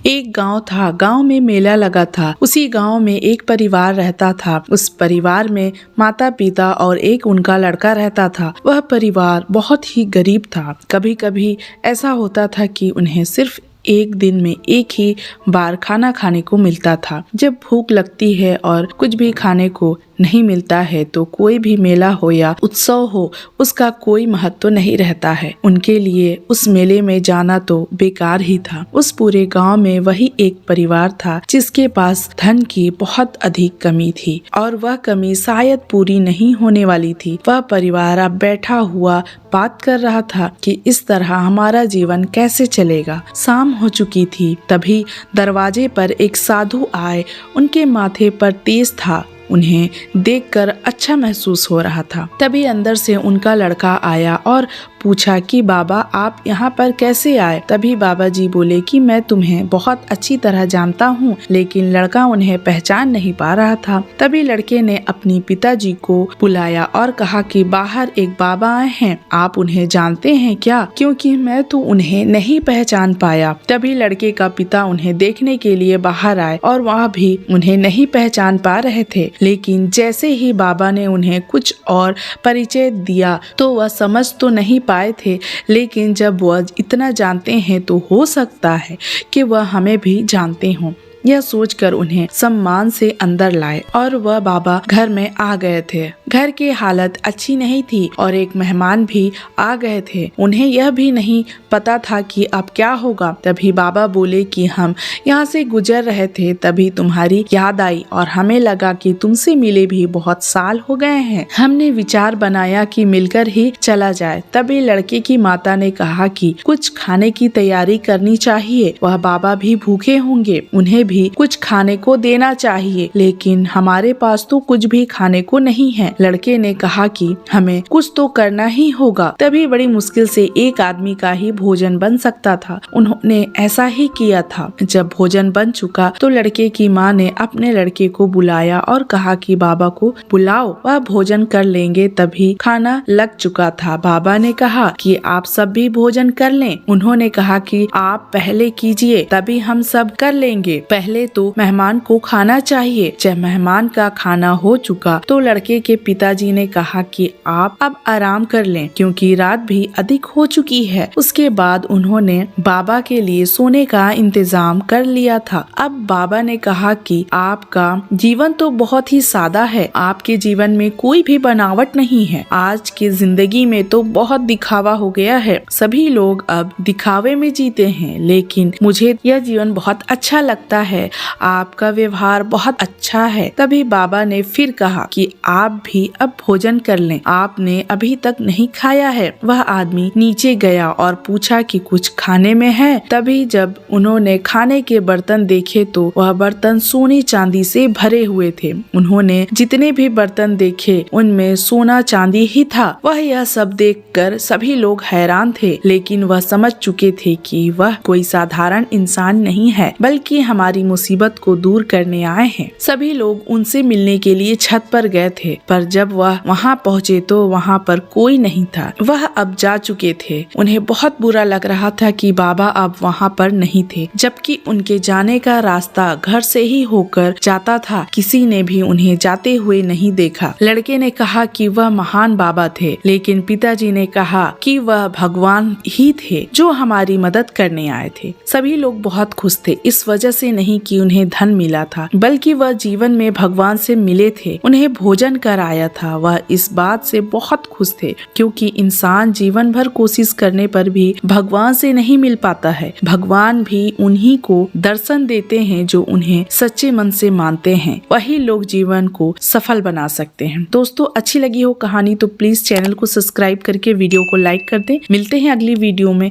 एक गांव था। गांव में मेला लगा था। उसी गांव में एक परिवार रहता था। उस परिवार में माता पिता और एक उनका लड़का रहता था। वह परिवार बहुत ही गरीब था। कभी कभी ऐसा होता था कि उन्हें सिर्फ एक दिन में एक ही बार खाना खाने को मिलता था। जब भूख लगती है और कुछ भी खाने को नहीं मिलता है तो कोई भी मेला हो या उत्सव हो, उसका कोई महत्व नहीं रहता है। उनके लिए उस मेले में जाना तो बेकार ही था। उस पूरे गांव में वही एक परिवार था जिसके पास धन की बहुत अधिक कमी थी और वह कमी शायद पूरी नहीं होने वाली थी। वह परिवार अब बैठा हुआ बात कर रहा था कि इस तरह हमारा जीवन कैसे चलेगा। शाम हो चुकी थी। तभी दरवाजे पर एक साधु आए। उनके माथे पर तेज था। उन्हें देखकर अच्छा महसूस हो रहा था। तभी अंदर से उनका लड़का आया और पूछा कि बाबा आप यहाँ पर कैसे आए। तभी बाबा जी बोले कि मैं तुम्हें बहुत अच्छी तरह जानता हूँ, लेकिन लड़का उन्हें पहचान नहीं पा रहा था। तभी लड़के ने अपनी पिताजी को बुलाया और कहा कि बाहर एक बाबा आए हैं, आप उन्हें जानते हैं क्या? क्योंकि मैं तो उन्हें नहीं पहचान पाया। तभी लड़के का पिता उन्हें देखने के लिए बाहर आए और वहाँ भी उन्हें नहीं पहचान पा रहे थे। लेकिन जैसे ही बाबा ने उन्हें कुछ और परिचय दिया तो वह समझ तो नहीं पाए थे, लेकिन जब वह इतना जानते हैं तो हो सकता है कि वह हमें भी जानते हों। यह सोचकर उन्हें सम्मान से अंदर लाए और वह बाबा घर में आ गए थे। घर की हालत अच्छी नहीं थी और एक मेहमान भी आ गए थे। उन्हें यह भी नहीं पता था कि अब क्या होगा। तभी बाबा बोले कि हम यहाँ से गुजर रहे थे, तभी तुम्हारी याद आई और हमें लगा कि तुमसे मिले भी बहुत साल हो गए हैं। हमने विचार बनाया कि मिलकर ही चला जाए। तभी लड़के की माता ने कहा कि कुछ खाने की तैयारी करनी चाहिए, वह बाबा भी भूखे होंगे, उन्हें भी कुछ खाने को देना चाहिए, लेकिन हमारे पास तो कुछ भी खाने को नहीं है। लड़के ने कहा कि हमें कुछ तो करना ही होगा। तभी बड़ी मुश्किल से एक आदमी का ही भोजन बन सकता था। उन्होंने ऐसा ही किया था। जब भोजन बन चुका तो लड़के की माँ ने अपने लड़के को बुलाया और कहा कि बाबा को बुलाओ, वह भोजन कर लेंगे। तभी खाना लग चुका था। बाबा ने कहा कि आप सब भी भोजन कर लें। उन्होंने कहा कि आप पहले कीजिए, तभी हम सब कर लेंगे। पहले तो मेहमान को खाना चाहिए। जब मेहमान का खाना हो चुका तो लड़के के पिताजी ने कहा कि आप अब आराम कर लें, क्योंकि रात भी अधिक हो चुकी है। उसके बाद उन्होंने बाबा के लिए सोने का इंतजाम कर लिया था। अब बाबा ने कहा कि आपका जीवन तो बहुत ही सादा है, आपके जीवन में कोई भी बनावट नहीं है। आज की जिंदगी में तो बहुत दिखावा हो गया है, सभी लोग अब दिखावे में जीते हैं, लेकिन मुझे यह जीवन बहुत अच्छा लगता है, आपका व्यवहार बहुत अच्छा है। तभी बाबा ने फिर कहा कि आप भी अब भोजन कर लें, आपने अभी तक नहीं खाया है। वह आदमी नीचे गया और पूछा कि कुछ खाने में है। तभी जब उन्होंने खाने के बर्तन देखे तो वह बर्तन सोने चांदी से भरे हुए थे। उन्होंने जितने भी बर्तन देखे उनमें सोना चांदी ही था। वह यह सब देखकर सभी लोग हैरान थे, लेकिन वह समझ चुके थे कि वह कोई साधारण इंसान नहीं है, बल्कि हमारी मुसीबत को दूर करने आए हैं। सभी लोग उनसे मिलने के लिए छत पर गए थे, पर जब वह वहां पहुंचे तो वहां पर कोई नहीं था। वह अब जा चुके थे। उन्हें बहुत बुरा लग रहा था कि बाबा अब वहां पर नहीं थे, जबकि उनके जाने का रास्ता घर से ही होकर जाता था। किसी ने भी उन्हें जाते हुए नहीं देखा। लड़के ने कहा कि वह महान बाबा थे, लेकिन पिताजी ने कहा कि वह भगवान ही थे जो हमारी मदद करने आए थे। सभी लोग बहुत खुश थे, इस वजह से नहीं कि उन्हें धन मिला था, बल्कि वह जीवन में भगवान से मिले थे, उन्हें भोजन कराया था। वह इस बात से बहुत खुश थे, क्योंकि इंसान जीवन भर कोशिश करने पर भी भगवान से नहीं मिल पाता है। भगवान भी उन्हीं को दर्शन देते हैं जो उन्हें सच्चे मन से मानते हैं। वही लोग जीवन को सफल बना सकते हैं। दोस्तों, अच्छी लगी हो कहानी तो प्लीज चैनल को सब्सक्राइब करके वीडियो को लाइक कर दें। मिलते हैं अगली वीडियो में।